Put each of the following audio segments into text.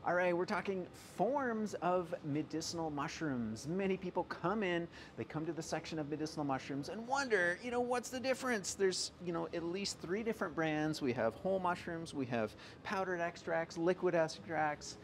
All right, we're talking forms of medicinal mushrooms. Many people come in, they come to the section of medicinal mushrooms and wonder, what's the difference? There's, at least 3 different brands. We have whole mushrooms, we have powdered extracts, liquid extracts,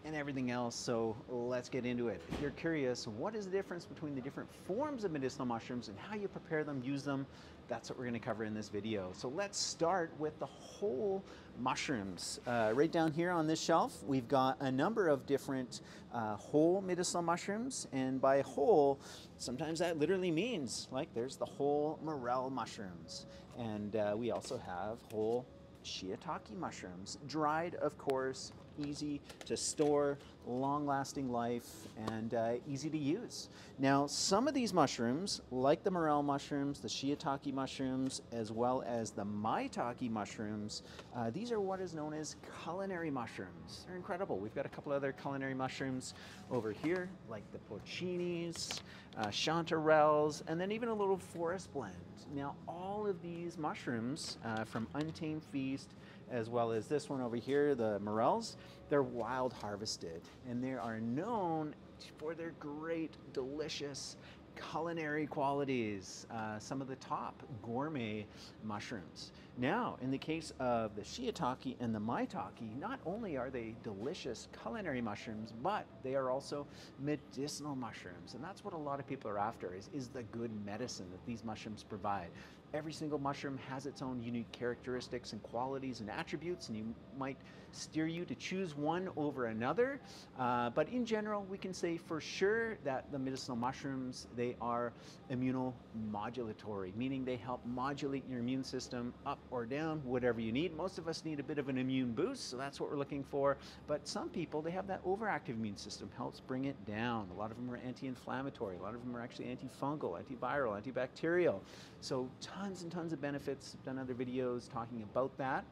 and everything else. So let's get into it. If you're curious, what is the difference between the different forms of medicinal mushrooms and how you prepare them, use them? That's what we're going to cover in this video. So let's start with the whole mushrooms. Right down here on this shelf, we've got a number of different whole medicinal mushrooms. And by whole, sometimes that literally means like there's the whole morel mushrooms. And we also have whole shiitake mushrooms, dried, of course, easy to store, long-lasting life, and easy to use. Now, some of these mushrooms, like the morel mushrooms, the shiitake mushrooms, as well as the maitake mushrooms, these are what is known as culinary mushrooms. They're incredible. We've got a couple other culinary mushrooms over here, like the porcinis, chanterelles, and then even a little forest blend. Now, all of these mushrooms from Untamed Feast, as well as this one over here, the morels, they're wild harvested, and they are known for their great, delicious culinary qualities, some of the top gourmet mushrooms. Now, in the case of the shiitake and the maitake, not only are they delicious culinary mushrooms, but they are also medicinal mushrooms. And that's what a lot of people are after, is the good medicine that these mushrooms provide. Every single mushroom has its own unique characteristics and qualities and attributes, and you might steer you to choose one over another. But in general, we can say for sure that the medicinal mushrooms, they are immunomodulatory, meaning they help modulate your immune system up or down, whatever you need. Most of us need a bit of an immune boost, so that's what we're looking for. But some people, they have that overactive immune system, helps bring it down. A lot of them are anti-inflammatory. A lot of them are actually antifungal, antiviral, antibacterial. So tons and tons of benefits. I've done other videos talking about that.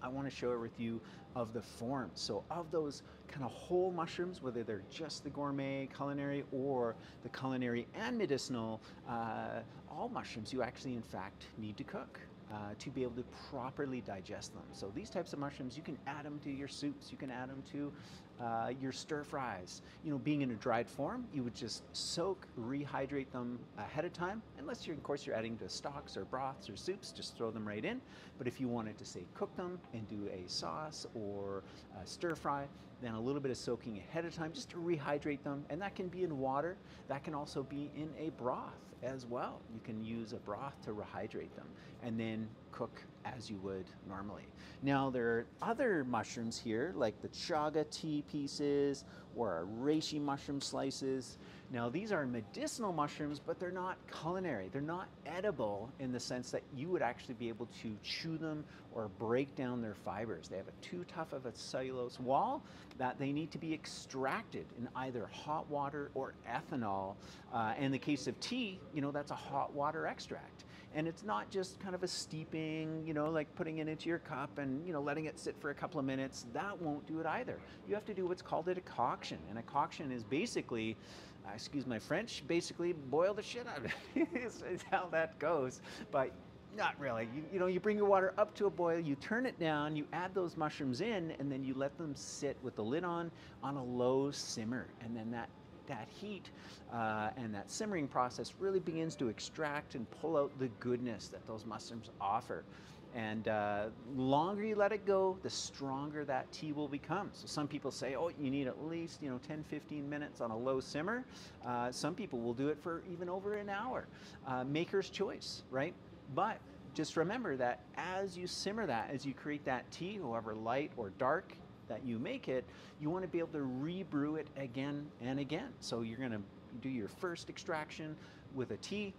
I want to share with you of the forms. So of those kind of whole mushrooms, whether they're just the gourmet, culinary, or the culinary and medicinal, all mushrooms you actually in fact need to cook to be able to properly digest them. So these types of mushrooms, you can add them to your soups, you can add them to your stir fries. Being in a dried form, you would just soak, rehydrate them ahead of time, unless you're, of course, you're adding to stocks or broths or soups, just throw them right in. But if you wanted to, say, cook them and do a sauce or a stir fry, then a little bit of soaking ahead of time just to rehydrate them. And that can be in water, that can also be in a broth as well. You can use a broth to rehydrate them and then cook as you would normally. Now, there are other mushrooms here, like the chaga tea pieces or our reishi mushroom slices. Now, these are medicinal mushrooms, but they're not culinary. They're not edible in the sense that you would actually be able to chew them or break down their fibers. They have too tough of a cellulose wall that they need to be extracted in either hot water or ethanol. In the case of tea, that's a hot water extract. And it's not just kind of a steeping, like putting it into your cup and, letting it sit for a couple of minutes. That won't do it either. You have to do what's called a decoction. And a decoction is basically, excuse my French, basically boil the shit out of it is how that goes. But not really. You bring your water up to a boil, you turn it down, you add those mushrooms in, and then you let them sit with the lid on a low simmer. And then that heat and that simmering process really begins to extract and pull out the goodness that those mushrooms offer. And longer you let it go, the stronger that tea will become. So some people say, oh, you need at least 10, 15 minutes on a low simmer. Some people will do it for even over an hour. Maker's choice, right? But just remember that as you simmer that, as you create that tea, however light or dark that you make it, you want to be able to rebrew it again and again. So you're going to do your first extraction with a tea,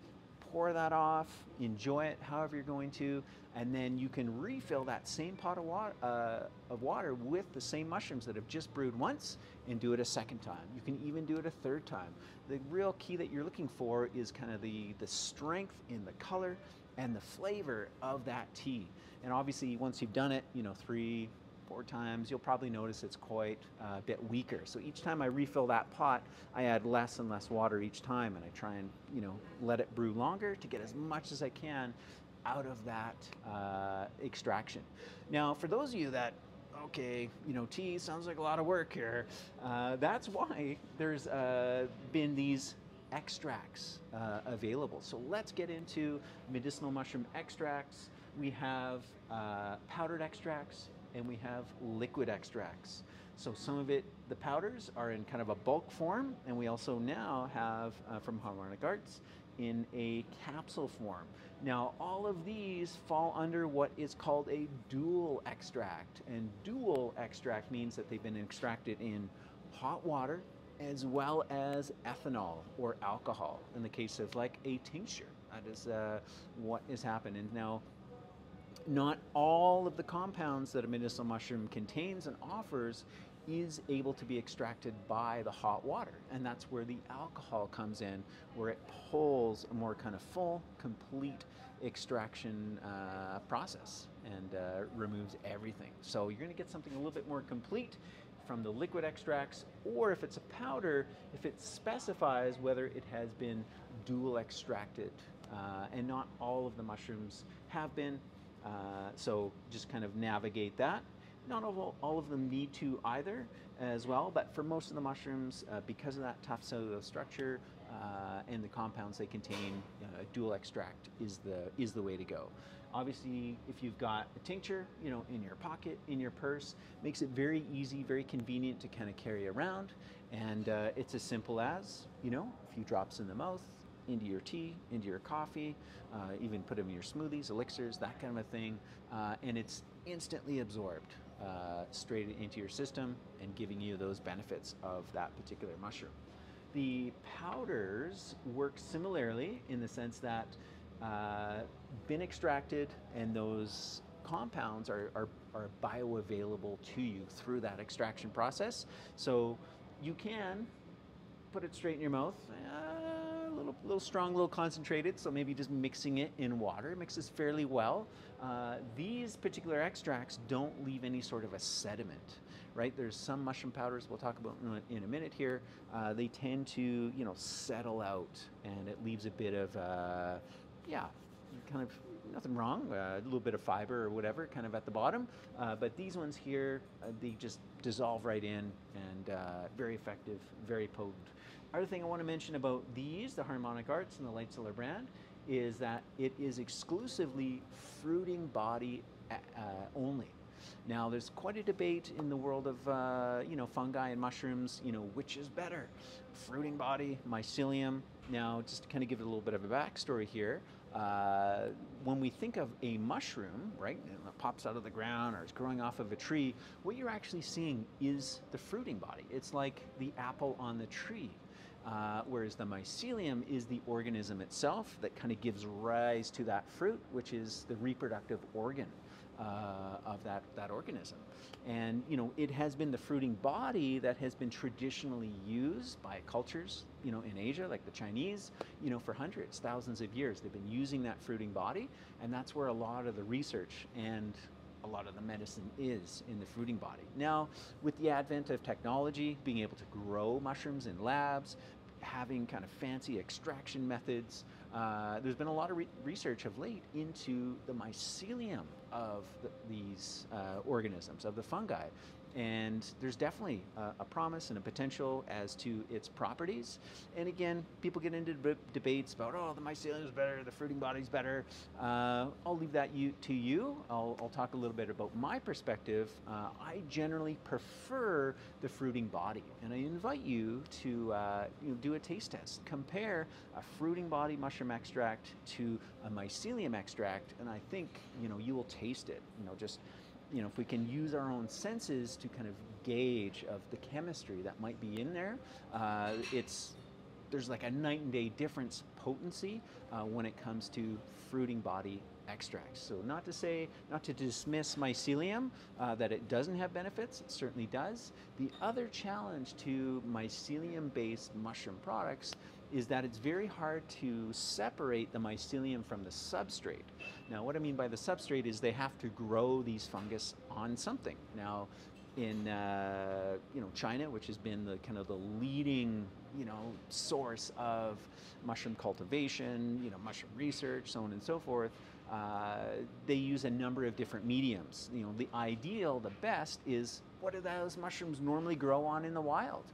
pour that off, enjoy it however you're going to, and then you can refill that same pot of water with the same mushrooms that have just brewed once and do it a second time. You can even do it a third time. The real key that you're looking for is kind of the strength in the color and the flavor of that tea. And obviously once you've done it, 3, 4 times, you'll probably notice it's quite a bit weaker. So each time I refill that pot, I add less and less water each time, and I try and let it brew longer to get as much as I can out of that extraction. Now, for those of you that okay, tea sounds like a lot of work here. That's why there's been these extracts available. So let's get into medicinal mushroom extracts. We have powdered extracts and we have liquid extracts. So some of it, the powders, are in kind of a bulk form, and we also now have from Harmonic Arts in a capsule form. Now, all of these fall under what is called a dual extract, and dual extract means that they've been extracted in hot water as well as ethanol or alcohol in the case of like a tincture. That is what is happening. Now, not all of the compounds that a medicinal mushroom contains and offers is able to be extracted by the hot water, and that's where the alcohol comes in, where it pulls a more kind of full, complete extraction process and removes everything. So you're going to get something a little bit more complete from the liquid extracts, or if it's a powder, if it specifies whether it has been dual extracted, and not all of the mushrooms have been. So just kind of navigate that. Not all of them need to either as well, but for most of the mushrooms, because of that tough cellular structure and the compounds they contain, dual extract is the way to go. Obviously, if you've got a tincture, in your pocket, in your purse, makes it very easy, very convenient to kind of carry around, and it's as simple as, a few drops in the mouth, into your tea, into your coffee, even put them in your smoothies, elixirs, that kind of a thing, and it's instantly absorbed straight into your system and giving you those benefits of that particular mushroom. The powders work similarly in the sense that been extracted, and those compounds are bioavailable to you through that extraction process. So you can put it straight in your mouth, a little strong, a little concentrated, so maybe just mixing it in water mixes fairly well. These particular extracts don't leave any sort of a sediment, right? There's some mushroom powders we'll talk about in a minute here. They tend to, settle out, and it leaves a bit of, kind of nothing wrong, a little bit of fiber or whatever kind of at the bottom. But these ones here, they just dissolve right in, and very effective, very potent. Other thing I want to mention about these, the Harmonic Arts and the Light Solar brand, is that it is exclusively fruiting body only. Now, there's quite a debate in the world of fungi and mushrooms, which is better, fruiting body, mycelium. Now, just to kind of give it a little bit of a backstory here, when we think of a mushroom, right, it pops out of the ground or it's growing off of a tree, what you're actually seeing is the fruiting body. It's like the apple on the tree. Whereas the mycelium is the organism itself that kind of gives rise to that fruit, which is the reproductive organ of that organism. And it has been the fruiting body that has been traditionally used by cultures, in Asia, like the Chinese, for hundreds, thousands of years. They've been using that fruiting body, and that's where a lot of the research and a lot of the medicine is, in the fruiting body. Now, with the advent of technology, being able to grow mushrooms in labs, having kind of fancy extraction methods, there's been a lot of research of late into the mycelium of these organisms, of the fungi. And there's definitely a promise and a potential as to its properties. And again, people get into debates about, the mycelium is better, the fruiting body is better. I'll leave that to you. I'll talk a little bit about my perspective. I generally prefer the fruiting body, and I invite you to do a taste test. Compare a fruiting body mushroom extract to a mycelium extract, and I think you will taste it. If we can use our own senses to kind of gauge of the chemistry that might be in there, there's like a night and day difference potency when it comes to fruiting body extracts. So not to dismiss mycelium, that it doesn't have benefits, it certainly does. The other challenge to mycelium-based mushroom products is that it's very hard to separate the mycelium from the substrate. Now, what I mean by the substrate is they have to grow these fungus on something. Now, in China, which has been the kind of the leading source of mushroom cultivation, mushroom research, so on and so forth, they use a number of different mediums. You know, the ideal, the best is what do those mushrooms normally grow on in the wild?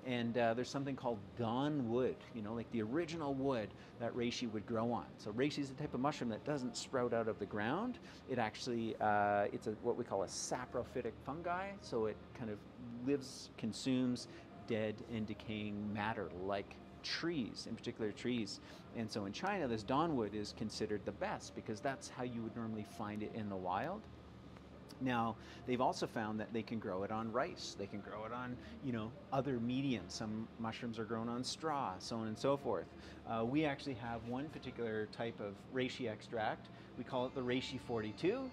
And there's something called dawn wood, you know, like the original wood that reishi would grow on. So reishi is the type of mushroom that doesn't sprout out of the ground. It actually, it's what we call a saprophytic fungi. So it kind of lives, consumes dead and decaying matter like trees, in particular trees. And so in China, this dawn wood is considered the best because that's how you would normally find it in the wild. Now, they've also found that they can grow it on rice. They can grow it on, you know, other mediums. Some mushrooms are grown on straw, so on and so forth. We actually have one particular type of reishi extract. We call it the reishi 42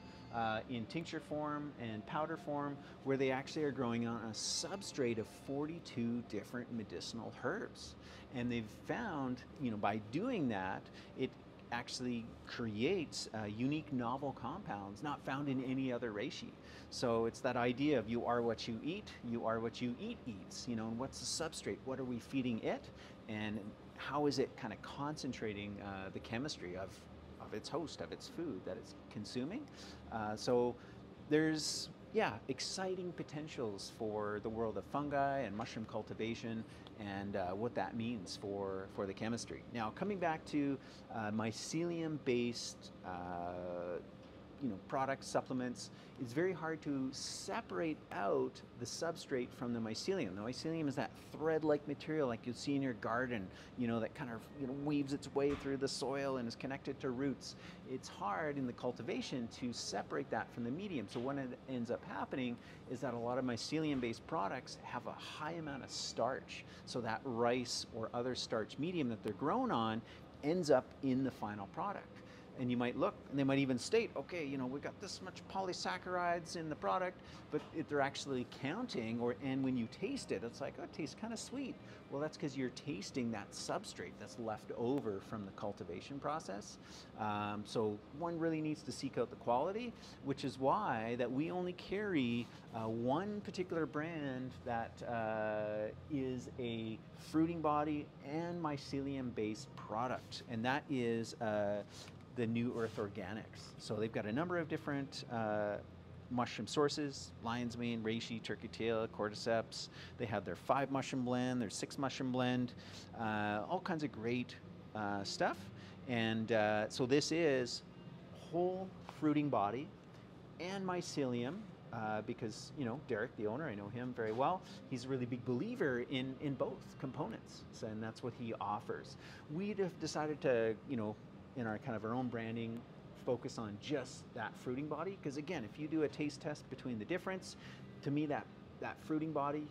in tincture form and powder form, where they actually are growing on a substrate of 42 different medicinal herbs. And they've found, you know, by doing that, it actually creates unique novel compounds not found in any other reishi. So it's that idea of you are what you eat eats, you know, and what's the substrate? What are we feeding it? And how is it kind of concentrating the chemistry of its host, of its food that it's consuming? So there's, yeah, exciting potentials for the world of fungi and mushroom cultivation and what that means for the chemistry. Now, coming back to mycelium-based you know, products, supplements, it's very hard to separate out the substrate from the mycelium. The mycelium is that thread-like material like you'll see in your garden, you know, that kind of, you know, weaves its way through the soil and is connected to roots. It's hard in the cultivation to separate that from the medium. So what ends up happening is that a lot of mycelium-based products have a high amount of starch. So that rice or other starch medium that they're grown on ends up in the final product. And you might look, and they might even state, okay, you know, we've got this much polysaccharides in the product, but if they're actually counting, and when you taste it, it's like, oh, it tastes kind of sweet. Well, that's because you're tasting that substrate that's left over from the cultivation process. So one really needs to seek out the quality, which is why that we only carry one particular brand that is a fruiting body and mycelium-based product, and that is the New Earth Organics. So they've got a number of different mushroom sources: lion's mane, reishi, turkey tail, cordyceps. They have their 5 mushroom blend, their 6 mushroom blend, all kinds of great stuff. And so this is whole fruiting body and mycelium, because, you know, Derek, the owner, I know him very well. He's a really big believer in both components, so, and that's what he offers. We'd have decided to, you know, in our kind of our own branding, focus on just that fruiting body, because again, if you do a taste test between the difference, to me that fruiting body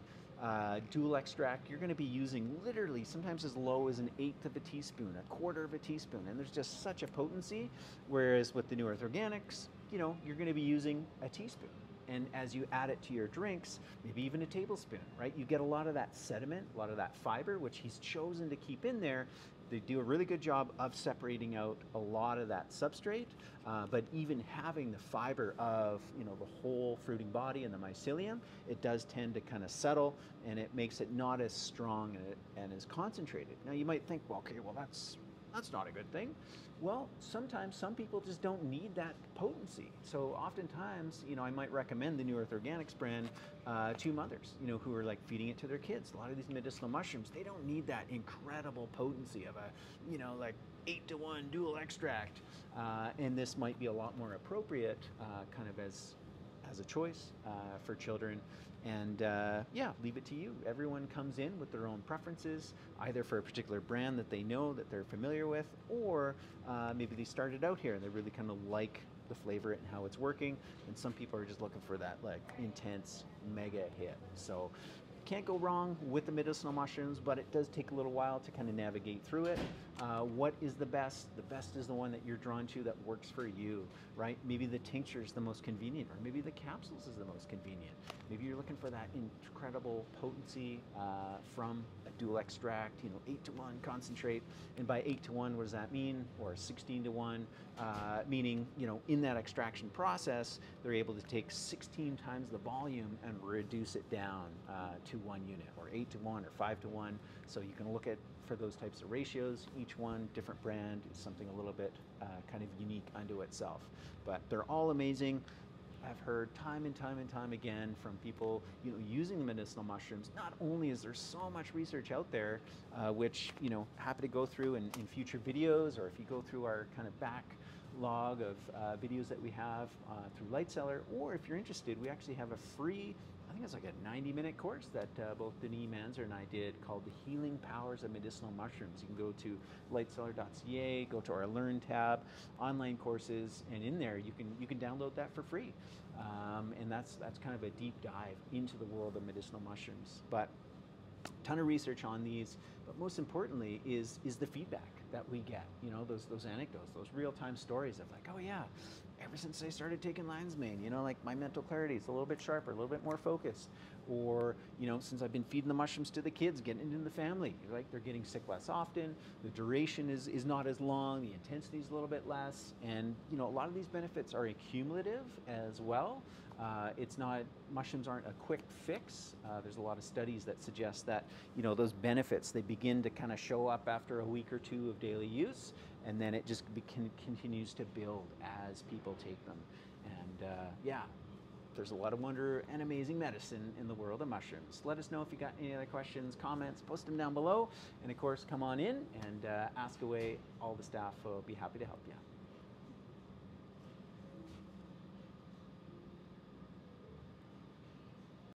dual extract, you're going to be using literally sometimes as low as 1/8 of a teaspoon, 1/4 of a teaspoon, and there's just such a potency. Whereas with the New Earth Organics, you know, you're going to be using a teaspoon. And as you add it to your drinks, maybe even a tablespoon, right? You get a lot of that sediment, a lot of that fiber, which he's chosen to keep in there. They do a really good job of separating out a lot of that substrate, but even having the fiber of, you know, the whole fruiting body and the mycelium, it does tend to kind of settle, and it makes it not as strong and as concentrated. Now you might think, well, okay, well that's not a good thing. Well, sometimes some people just don't need that potency. So oftentimes, you know, I might recommend the New Earth Organics brand to mothers, you know, who are like feeding it to their kids. A lot of these medicinal mushrooms, they don't need that incredible potency of a, you know, like 8-to-1 dual extract. And this might be a lot more appropriate kind of as a choice for children. And yeah, leave it to you. Everyone comes in with their own preferences, either for a particular brand that they know, that they're familiar with, or maybe they started out here and they really kind of like the flavor and how it's working. And some people are just looking for that like intense mega hit. So can't go wrong with the medicinal mushrooms, but it does take a little while to kind of navigate through it. What is the best? The best is the one that you're drawn to that works for you, right? Maybe the tincture is the most convenient, or maybe the capsules is the most convenient. Maybe you're looking for that incredible potency from a dual extract, you know, 8-to-1 concentrate. And by 8-to-1, what does that mean? Or 16-to-1, meaning, you know, in that extraction process, they're able to take 16 times the volume and reduce it down to 1 unit, or 8-to-1 or 5-to-1. So you can look at, for those types of ratios, each each one, different brand, is something a little bit kind of unique unto itself. But they're all amazing. I've heard time and time and time again from people, using the medicinal mushrooms. Not only is there so much research out there, which, happy to go through in future videos, or if you go through our kind of backlog of videos that we have through Lightseller, or if you're interested, we actually have a free, I think it's like a 90-minute course that both Denis Manzer and I did, called The Healing Powers of Medicinal Mushrooms. You can go to lightseller.ca, go to our Learn tab, online courses, and in there you can download that for free. And that's kind of a deep dive into the world of medicinal mushrooms. But ton of research on these, but most importantly is the feedback that we get. Those anecdotes, those real-time stories of like, oh yeah, ever since I started taking lion's mane, like my mental clarity is a little bit sharper, a little bit more focused. Or, since I've been feeding the mushrooms to the kids, getting into the family, like they're getting sick less often, the duration is not as long, the intensity is a little bit less, and a lot of these benefits are accumulative as well. Mushrooms aren't a quick fix. There's a lot of studies that suggest that, those benefits, they begin to kind of show up after a week or two of daily use, and then it just continues to build as people take them. And yeah, there's a lot of wonder and amazing medicine in the world of mushrooms. Let us know if you got any other questions, comments, post them down below. And of course, come on in and ask away. All the staff will be happy to help you.